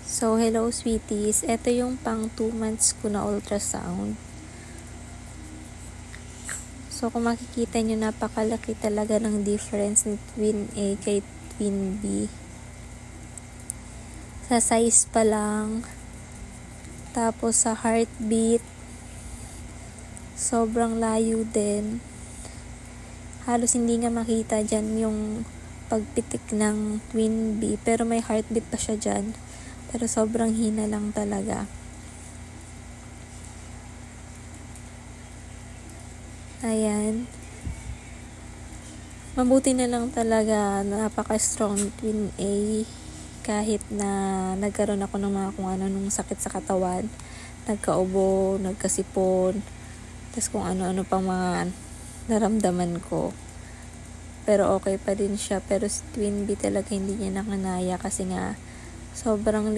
So, hello sweeties. Ito yung pang 2 months ko na ultrasound. So, kung makikita nyo, napakalaki talaga ng difference ni Twin A kay Twin B. Sa size pa lang, tapos sa heartbeat, sobrang layo din. Halos hindi nga makita dyan yung pagpitik ng Twin B, pero may heartbeat pa siya dyan. Pero sobrang hina lang talaga. Ayan. Mabuti na lang talaga, napaka-strong ni Twin A. Kahit na nagkaroon ako ng mga kung ano nung sakit sa katawan. Nagkaubo, nagkasipon, tapos kung ano-ano pang mga naramdaman ko. Pero okay pa din siya. Pero si Twin B talaga hindi niya nakanaya kasi nga sobrang